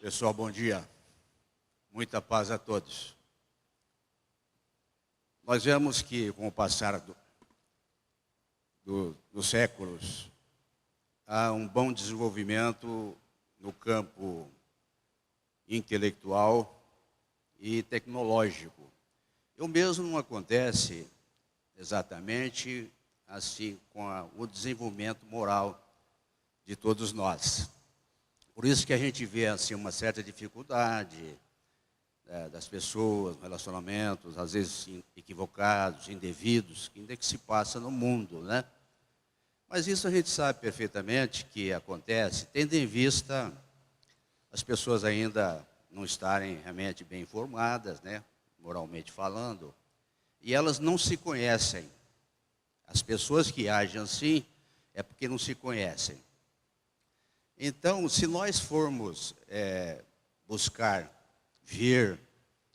Pessoal, bom dia. Muita paz a todos. Nós vemos que, com o passar dos séculos, há um bom desenvolvimento no campo intelectual e tecnológico. O mesmo não acontece exatamente assim com o desenvolvimento moral de todos nós. Por isso que a gente vê assim uma certa dificuldade das pessoas, relacionamentos, às vezes equivocados, indevidos, que ainda que se passa no mundo, né? Mas isso a gente sabe perfeitamente que acontece, tendo em vista as pessoas ainda não estarem realmente bem informadas, né? Moralmente falando, e elas não se conhecem. As pessoas que agem assim é porque não se conhecem. Então, se nós formos buscar, ver,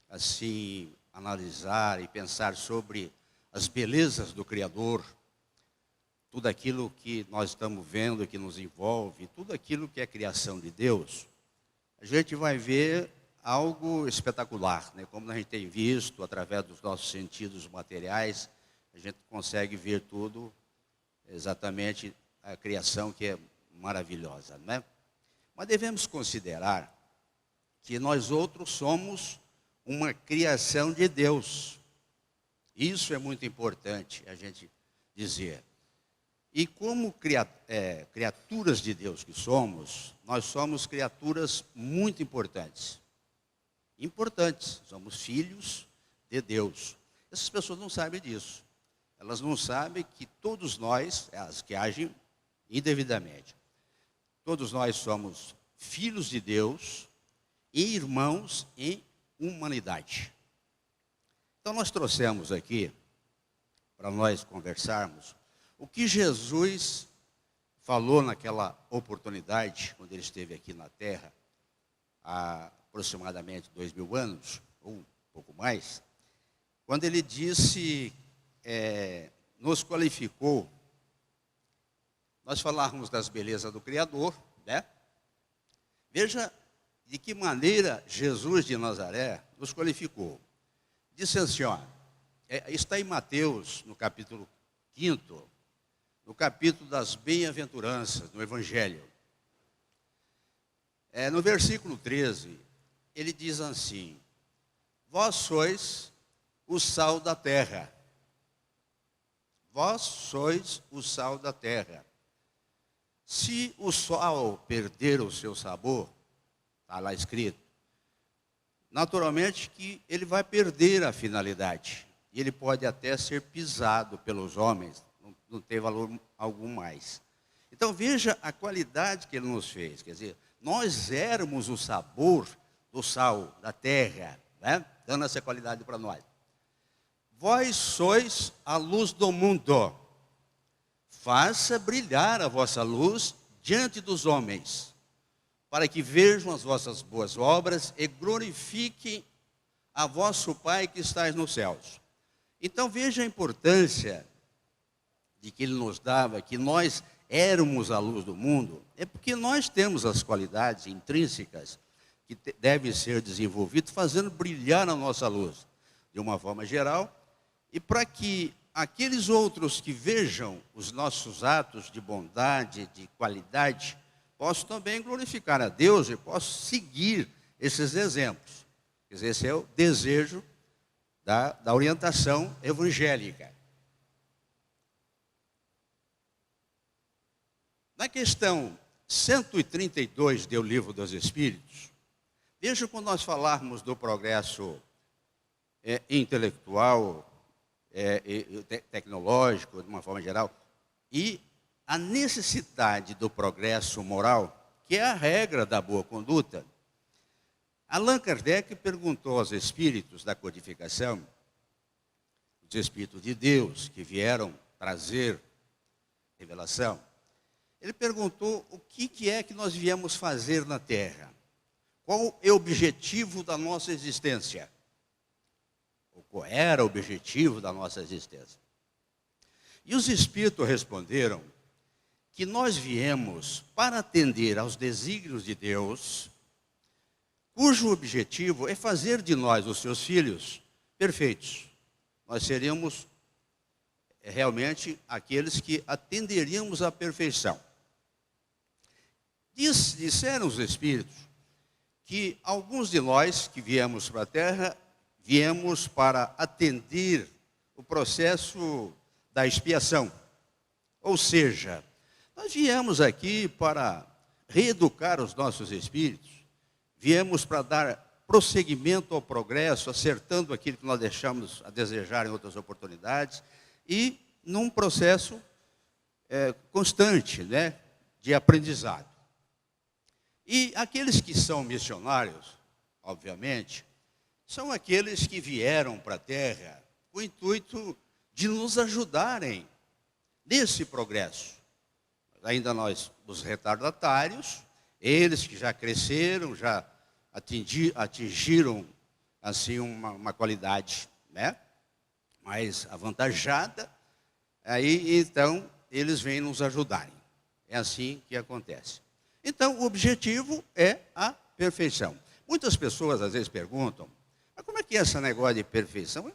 assim, analisar e pensar sobre as belezas do Criador, tudo aquilo que nós estamos vendo, que nos envolve, tudo aquilo que é criação de Deus, a gente vai ver algo espetacular, né? Como a gente tem visto, através dos nossos sentidos materiais, a gente consegue ver tudo, exatamente a criação que é maravilhosa, né? Mas devemos considerar que nós outros somos uma criação de Deus. Isso é muito importante a gente dizer. E como criaturas de Deus que somos, nós somos criaturas muito importantes. Importantes, somos filhos de Deus. Essas pessoas não sabem disso. Elas não sabem que todos nós, as que agem indevidamente, todos nós somos filhos de Deus e irmãos em humanidade. Então nós trouxemos aqui, para nós conversarmos, o que Jesus falou naquela oportunidade, quando ele esteve aqui na Terra, há aproximadamente 2000 anos, ou um pouco mais, quando ele disse, nos qualificou, nós falarmos das belezas do Criador, né? Veja de que maneira Jesus de Nazaré nos qualificou. Disse assim, ó, está em Mateus, no capítulo 5º, no capítulo das bem-aventuranças, no Evangelho. No versículo 13, ele diz assim, vós sois o sal da terra. Vós sois o sal da terra. Se o sal perder o seu sabor, está lá escrito, naturalmente que ele vai perder a finalidade. E ele pode até ser pisado pelos homens, não tem valor algum mais. Então veja a qualidade que ele nos fez. Quer dizer, nós éramos o sabor do sal da terra, né? Dando essa qualidade para nós. Vós sois a luz do mundo. Faça brilhar a vossa luz diante dos homens, para que vejam as vossas boas obras e glorifiquem a vosso Pai que estais nos céus. Então veja a importância de que ele nos dava, que nós éramos a luz do mundo, é porque nós temos as qualidades intrínsecas que devem ser desenvolvidas, fazendo brilhar a nossa luz, de uma forma geral, e para que aqueles outros que vejam os nossos atos de bondade, de qualidade, possam também glorificar a Deus e possam seguir esses exemplos. Quer dizer, esse é o desejo da orientação evangélica. Na questão 132 do Livro dos Espíritos, veja quando nós falarmos do progresso intelectual, tecnológico, de uma forma geral, e a necessidade do progresso moral, que é a regra da boa conduta. Allan Kardec perguntou aos espíritos da codificação, os espíritos de Deus, que vieram trazer revelação, ele perguntou o que é que nós viemos fazer na Terra. Qual é o objetivo da nossa existência? Qual era o objetivo da nossa existência? E os espíritos responderam que nós viemos para atender aos desígnios de Deus cujo objetivo é fazer de nós, os seus filhos, perfeitos. Nós seríamos realmente aqueles que atenderíamos à perfeição. Disseram os Espíritos que alguns de nós que viemos para a Terra, viemos para atender o processo da expiação. Ou seja, nós viemos aqui para reeducar os nossos espíritos, viemos para dar prosseguimento ao progresso, acertando aquilo que nós deixamos a desejar em outras oportunidades, e num processo constante, né, de aprendizado. E aqueles que são missionários, obviamente, são aqueles que vieram para a Terra com o intuito de nos ajudarem nesse progresso. Ainda nós, os retardatários, eles que já cresceram, já atingiram assim uma qualidade, né, mais avantajada, aí então eles vêm nos ajudarem. É assim que acontece. Então o objetivo é a perfeição. Muitas pessoas às vezes perguntam, mas como é que é esse negócio de perfeição? Como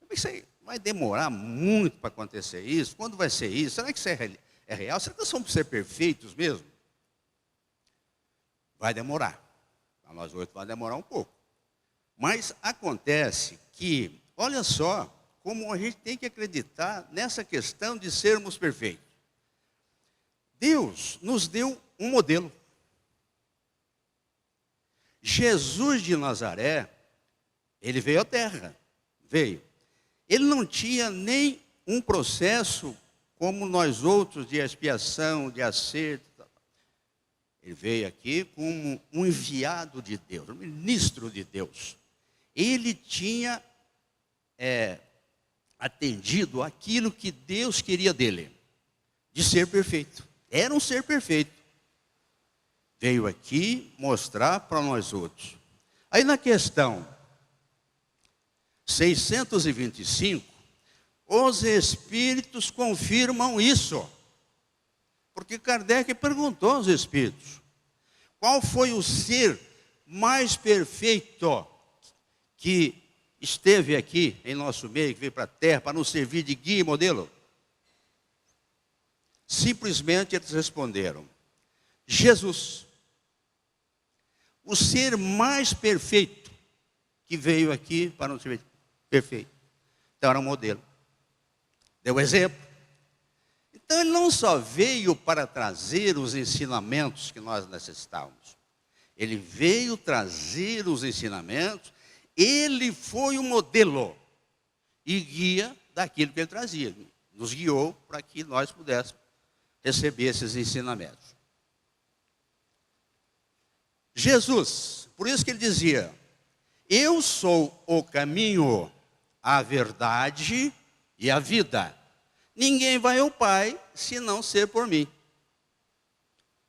é que isso aí vai demorar muito para acontecer isso? Quando vai ser isso? Será que isso é real? Será que nós vamos ser perfeitos mesmo? Vai demorar. Para nós 8 vai demorar um pouco. Mas acontece que, olha só, como a gente tem que acreditar nessa questão de sermos perfeitos. Deus nos deu um modelo. Jesus de Nazaré, ele veio à Terra. Veio. Ele não tinha nem um processo como nós outros de expiação, de acerto. Ele veio aqui como um enviado de Deus, um ministro de Deus. Ele tinha atendido aquilo que Deus queria dele, de ser perfeito. Era um ser perfeito. Veio aqui mostrar para nós outros. Aí na questão 625, os Espíritos confirmam isso. Porque Kardec perguntou aos Espíritos, qual foi o ser mais perfeito que esteve aqui em nosso meio, que veio para a Terra, para nos servir de guia e modelo? Simplesmente eles responderam, Jesus, o ser mais perfeito que veio aqui para nos servir, perfeito. Então era um modelo. Deu exemplo. Então ele não só veio para trazer os ensinamentos que nós necessitávamos. Ele veio trazer os ensinamentos, ele foi o modelo e guia daquilo que ele trazia. Nos guiou para que nós pudéssemos receber esses ensinamentos. Jesus, por isso que ele dizia, eu sou o caminho, a verdade e a vida. Ninguém vai ao Pai se não ser por mim.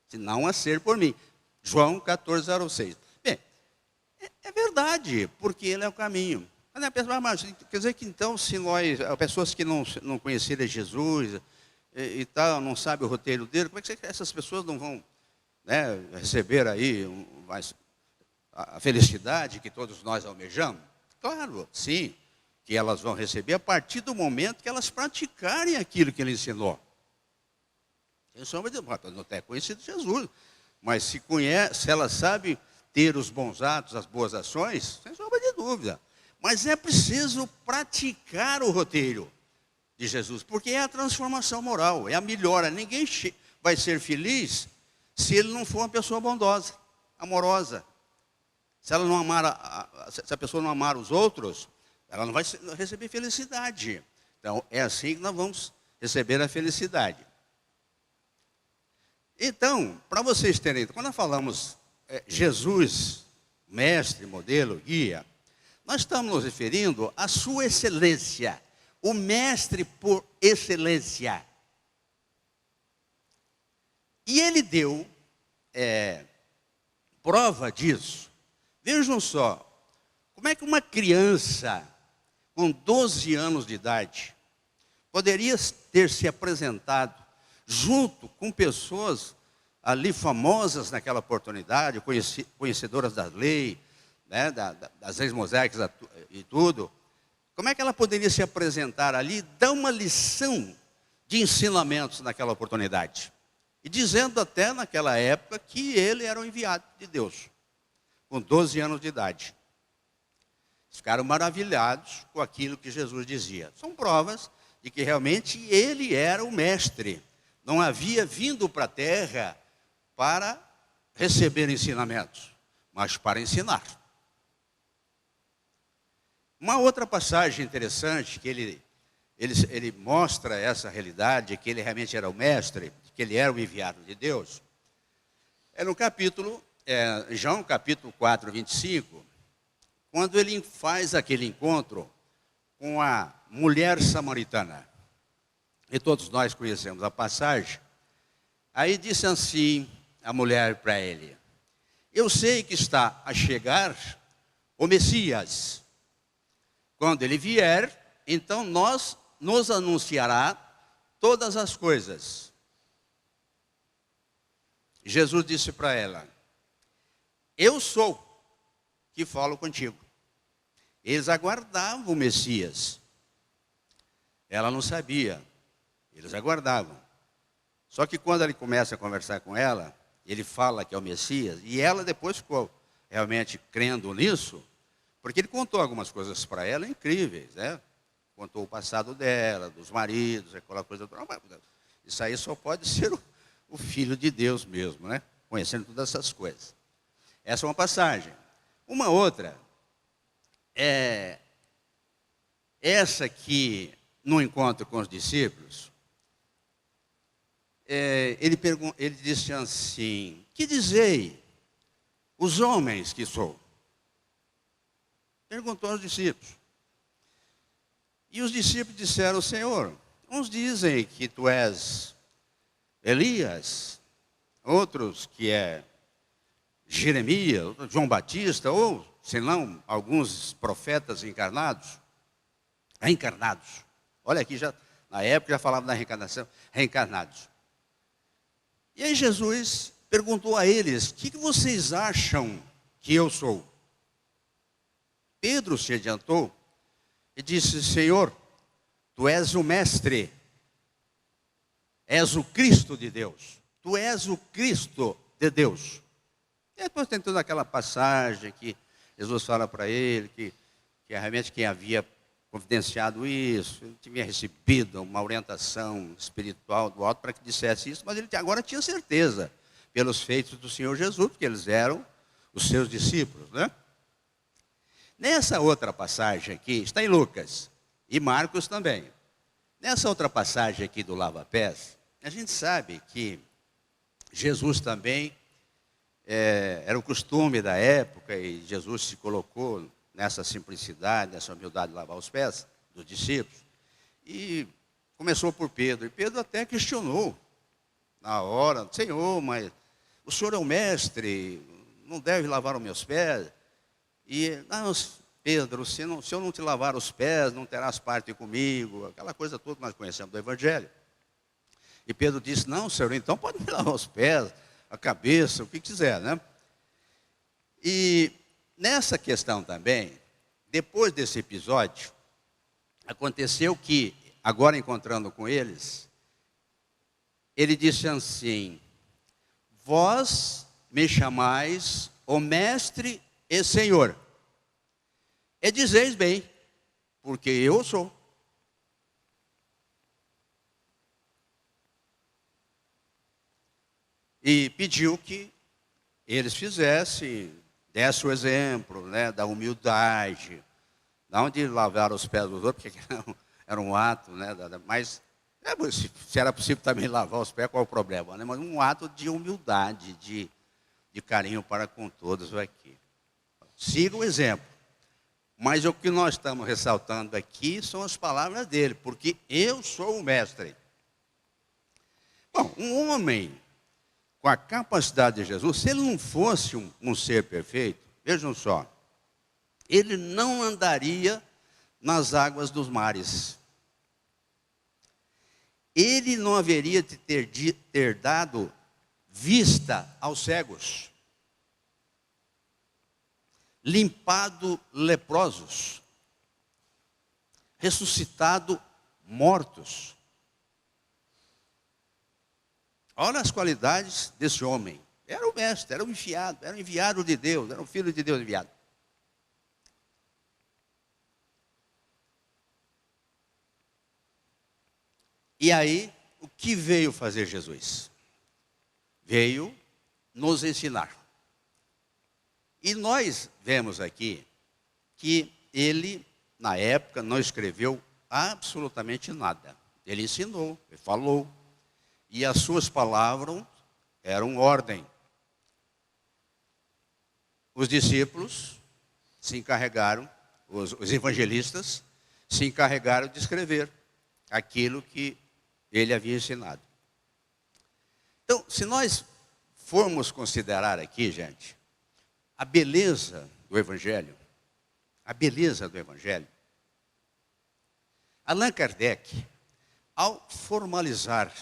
Se não a ser por mim. João 14:06. Bem, é verdade, porque ele é o caminho. Mas quer dizer que então, se nós, pessoas que não conheceram Jesus e tal, não sabem o roteiro dele, como é que essas pessoas não vão, né, receber aí a felicidade que todos nós almejamos? Claro, sim, que elas vão receber a partir do momento que elas praticarem aquilo que ele ensinou. Sem sombra de dúvida, não tem conhecido Jesus, mas se ela sabe ter os bons atos, as boas ações, sem sombra de dúvida. Mas é preciso praticar o roteiro de Jesus, porque é a transformação moral, é a melhora. Ninguém vai ser feliz se ele não for uma pessoa bondosa, amorosa. Se ela não amar, se a pessoa não amar os outros, ela não vai receber felicidade. Então, é assim que nós vamos receber a felicidade. Então, para vocês terem, quando nós falamos Jesus, mestre, modelo, guia, nós estamos nos referindo à sua excelência, o mestre por excelência. E ele deu prova disso. Vejam só, como é que uma criança com 12 anos de idade poderia ter se apresentado junto com pessoas ali famosas naquela oportunidade, conhecedoras da lei, né, das leis mosaicas e tudo, como é que ela poderia se apresentar ali e dar uma lição de ensinamentos naquela oportunidade? E dizendo até naquela época que ele era o enviado de Deus, com 12 anos de idade. Ficaram maravilhados com aquilo que Jesus dizia. São provas de que realmente ele era o mestre. Não havia vindo para a terra para receber ensinamentos, mas para ensinar. Uma outra passagem interessante, que ele mostra essa realidade, que ele realmente era o mestre, que ele era o enviado de Deus, é no capítulo, João capítulo 4, 25, quando ele faz aquele encontro com a mulher samaritana. E todos nós conhecemos a passagem. Aí disse assim a mulher para ele: eu sei que está a chegar o Messias. Quando ele vier, então nos anunciará todas as coisas. Jesus disse para ela: eu sou que falo contigo. Eles aguardavam o Messias. Ela não sabia. Eles aguardavam. Só que quando ele começa a conversar com ela, ele fala que é o Messias, e ela depois ficou realmente crendo nisso, porque ele contou algumas coisas para ela incríveis, né? Contou o passado dela, dos maridos, aquela coisa. Isso aí só pode ser o Filho de Deus mesmo, né? Conhecendo todas essas coisas. Essa é uma passagem. Uma outra é essa que, no encontro com os discípulos, ele disse assim: que dizei os homens que sou? Perguntou aos discípulos. E os discípulos disseram: Senhor, uns dizem que tu és Elias, outros que é Jeremias, João Batista, ou, senão, alguns profetas encarnados. Reencarnados. Olha aqui, na época já falava da reencarnação, reencarnados. E aí Jesus perguntou a eles: o que vocês acham que eu sou? Pedro se adiantou e disse: Senhor, tu és o mestre, és o Cristo de Deus, tu és o Cristo de Deus. E depois tem toda aquela passagem que Jesus fala para ele que realmente quem havia providenciado isso, ele tinha recebido uma orientação espiritual do alto para que dissesse isso, mas ele agora tinha certeza, pelos feitos do Senhor Jesus, porque eles eram os seus discípulos, né? Nessa outra passagem aqui, está em Lucas e Marcos também. Nessa outra passagem aqui do lava-pés, a gente sabe que Jesus também era o costume da época, e Jesus se colocou nessa simplicidade, nessa humildade de lavar os pés dos discípulos. E começou por Pedro. E Pedro até questionou na hora: Senhor, mas o Senhor é o mestre, não deve lavar os meus pés? E, não, Pedro, se eu não te lavar os pés, não terás parte comigo. Aquela coisa toda que nós conhecemos do Evangelho. E Pedro disse: não, Senhor, então pode me lavar os pés, a cabeça, o que quiser, né? E nessa questão também, depois desse episódio, aconteceu que, agora encontrando com eles, ele disse assim: vós me chamais o mestre e Senhor, e dizeis bem, porque eu sou. E pediu que eles fizessem, desse o exemplo, né, da humildade, não de lavar os pés dos outros, porque era um ato, né, mas se era possível também lavar os pés, qual é o problema? Né? Mas um ato de humildade, de carinho para com todos aqui. Siga o exemplo. Mas o que nós estamos ressaltando aqui são as palavras dele, porque eu sou o mestre. Bom, um homem com a capacidade de Jesus, se ele não fosse um ser perfeito, vejam só, ele não andaria nas águas dos mares. Ele não haveria de ter dado vista aos cegos. limpado leprosos, ressuscitado mortos. Olha as qualidades desse homem. Era o mestre, era o enviado de Deus, era o filho de Deus enviado. E aí, o que veio fazer Jesus? Veio nos ensinar. E nós vemos aqui que ele, na época, não escreveu absolutamente nada. Ele ensinou, ele falou, e as suas palavras eram ordem. Os discípulos se encarregaram, os evangelistas se encarregaram de escrever aquilo que ele havia ensinado. Então, se nós formos considerar aqui, gente, a beleza do Evangelho, Allan Kardec, ao formalizar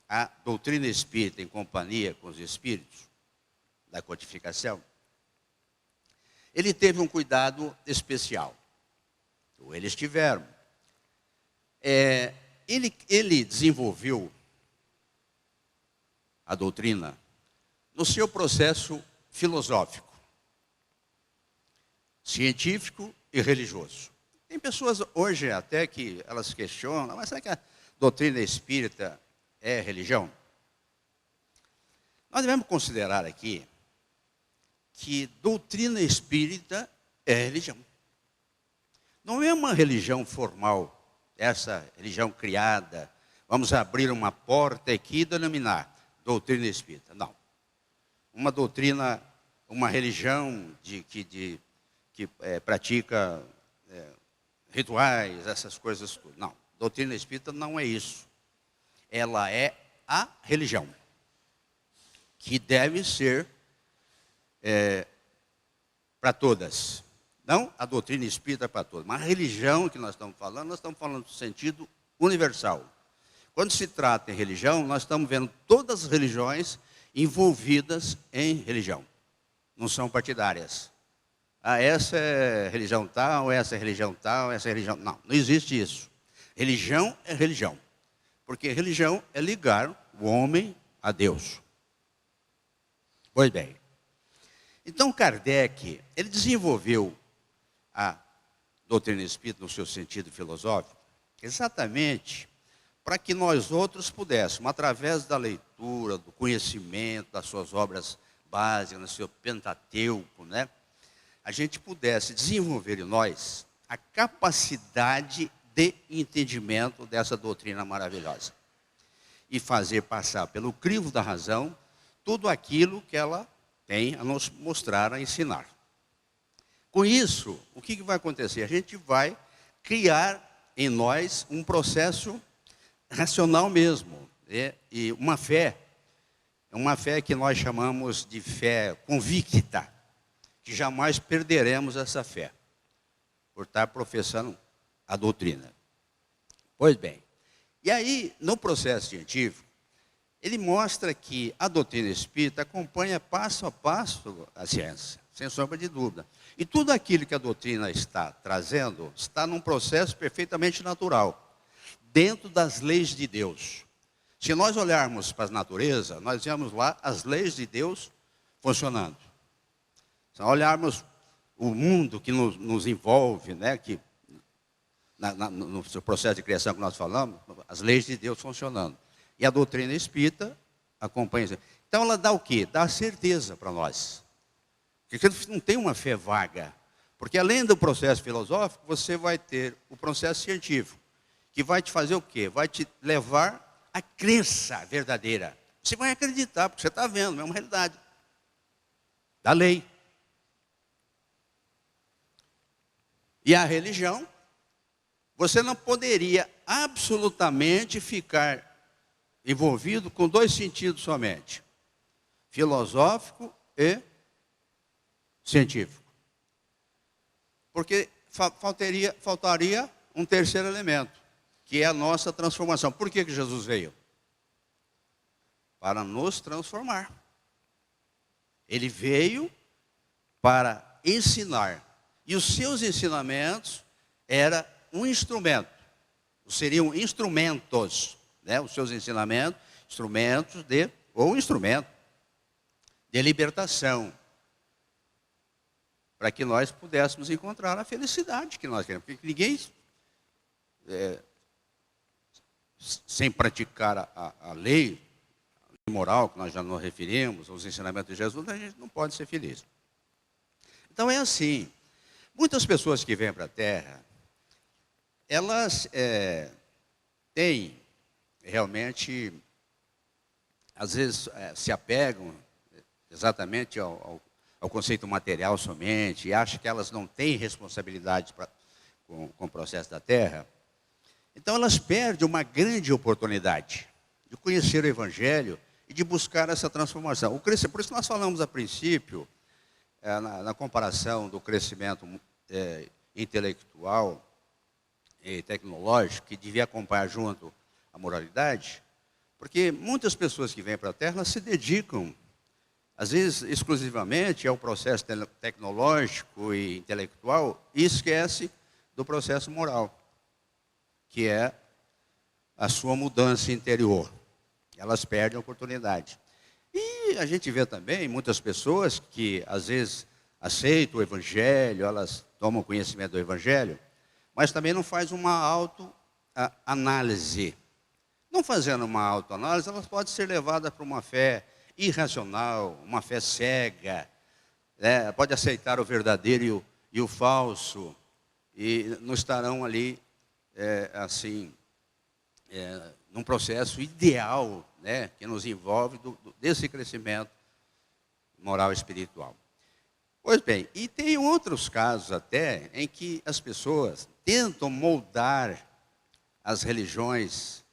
a doutrina espírita em companhia com os espíritos da codificação, ele teve um cuidado especial. Ou eles tiveram. Ele desenvolveu a doutrina no seu processo filosófico, científico e religioso. Tem pessoas hoje até que elas questionam, mas será que a doutrina espírita é religião? Nós devemos considerar aqui que doutrina espírita é religião. Não é uma religião formal, essa religião criada, vamos abrir uma porta aqui e denominar doutrina espírita. Não. Uma doutrina, uma religião que pratica rituais, essas coisas tudo. Não, doutrina espírita não é isso. Ela é a religião, que deve ser para todas. Não a doutrina espírita para todas, mas a religião que nós estamos falando no sentido universal. Quando se trata em religião, nós estamos vendo todas as religiões envolvidas em religião. Não são partidárias. Essa é religião tal, essa é religião tal, essa é religião... Não existe isso. Religião é religião. Porque religião é ligar o homem a Deus. Pois bem. Então Kardec, ele desenvolveu a doutrina espírita no seu sentido filosófico, exatamente para que nós outros pudéssemos, através da leitura, do conhecimento, das suas obras básicas, no seu Pentateuco, né, a gente pudesse desenvolver em nós a capacidade de entendimento dessa doutrina maravilhosa. E fazer passar pelo crivo da razão tudo aquilo que ela tem a nos mostrar, a ensinar. Com isso, o que vai acontecer? A gente vai criar em nós um processo racional mesmo. E uma fé que nós chamamos de fé convicta, que jamais perderemos essa fé, por estar professando a doutrina. Pois bem, e aí, no processo científico, ele mostra que a doutrina espírita acompanha passo a passo a ciência, sem sombra de dúvida. E tudo aquilo que a doutrina está trazendo está num processo perfeitamente natural, dentro das leis de Deus. Se nós olharmos para a natureza, nós vemos lá as leis de Deus funcionando. Se olharmos o mundo que nos envolve, né, que no seu processo de criação que nós falamos, as leis de Deus funcionando. E a doutrina espírita acompanha isso. Então ela dá o quê? Dá certeza para nós. Porque não tem uma fé vaga. Porque além do processo filosófico, você vai ter o processo científico, que vai te fazer o quê? Vai te levar à crença verdadeira. Você vai acreditar, porque você está vendo, é uma realidade da lei. E a religião, você não poderia absolutamente ficar envolvido com dois sentidos somente: filosófico e científico. Porque faltaria um terceiro elemento, que é a nossa transformação. Por que Jesus veio? Para nos transformar. Ele veio para ensinar. E os seus ensinamentos era um instrumento. Seriam instrumentos, né? Os seus ensinamentos, instrumentos ou um instrumento de libertação, para que nós pudéssemos encontrar a felicidade que nós queremos. Porque ninguém, sem praticar a lei moral, que nós já nos referimos, aos ensinamentos de Jesus, a gente não pode ser feliz. Então é assim, muitas pessoas que vêm para a Terra, elas têm realmente, às vezes se apegam exatamente ao conceito material somente, e acham que elas não têm responsabilidade com o processo da Terra. Então elas perdem uma grande oportunidade de conhecer o Evangelho e de buscar essa transformação. Por isso que nós falamos a princípio, na comparação do crescimento intelectual e tecnológico, que devia acompanhar junto a moralidade, porque muitas pessoas que vêm para a Terra, elas se dedicam, às vezes exclusivamente, ao processo tecnológico e intelectual, e esquece do processo moral, que é a sua mudança interior. Elas perdem a oportunidade. E a gente vê também muitas pessoas que, às vezes, aceitam o Evangelho, elas tomam conhecimento do Evangelho, mas também não faz uma autoanálise. Não fazendo uma autoanálise, elas podem ser levadas para uma fé irracional, uma fé cega, né? Pode aceitar o verdadeiro e o falso, e não estarão ali, num processo ideal, né, que nos envolve desse crescimento moral e espiritual. Pois bem, e tem outros casos até em que as pessoas tentam moldar as religiões,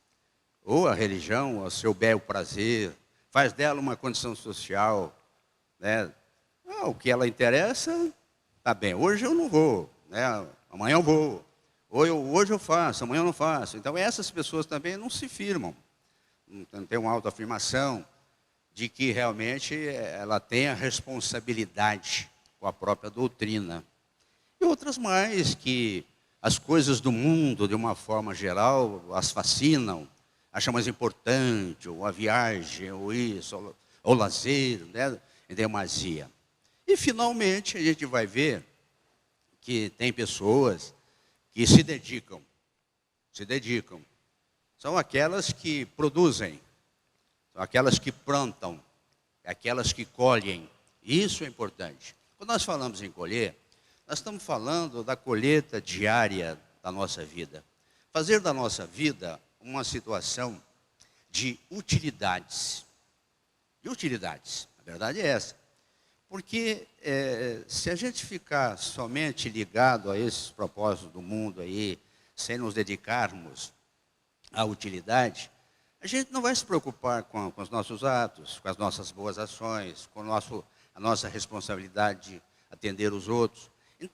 ou a religião ao seu bel prazer, faz dela uma condição social, né? O que ela interessa, tá bem, hoje eu não vou, né? Amanhã eu vou, hoje eu faço, amanhã eu não faço. Então essas pessoas também não se firmam, não tem uma autoafirmação de que realmente ela tem a responsabilidade com a própria doutrina. E outras mais que as coisas do mundo, de uma forma geral, as fascinam, acham mais importante, ou a viagem, ou isso, ou o lazer, né, em demasia. E finalmente a gente vai ver que tem pessoas que se dedicam. São aquelas que produzem, são aquelas que plantam, aquelas que colhem. Isso é importante. Quando nós falamos em colher, nós estamos falando da colheita diária da nossa vida. Fazer da nossa vida uma situação de utilidades. A verdade é essa. Porque se a gente ficar somente ligado a esses propósitos do mundo aí, sem nos dedicarmos à utilidade, a gente não vai se preocupar com os nossos atos, com as nossas boas ações, com a nossa responsabilidade de atender os outros.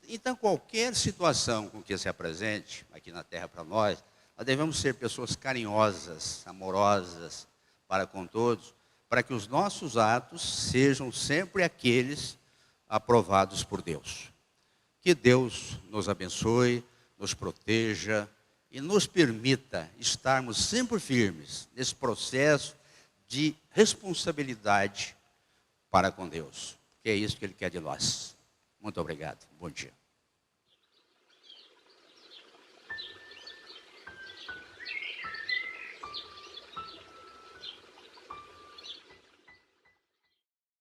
Então, qualquer situação com que se apresente aqui na Terra para nós devemos ser pessoas carinhosas, amorosas para com todos, para que os nossos atos sejam sempre aqueles aprovados por Deus. Que Deus nos abençoe, nos proteja e nos permita estarmos sempre firmes nesse processo de responsabilidade para com Deus, que é isso que Ele quer de nós. Muito obrigado. Bom dia.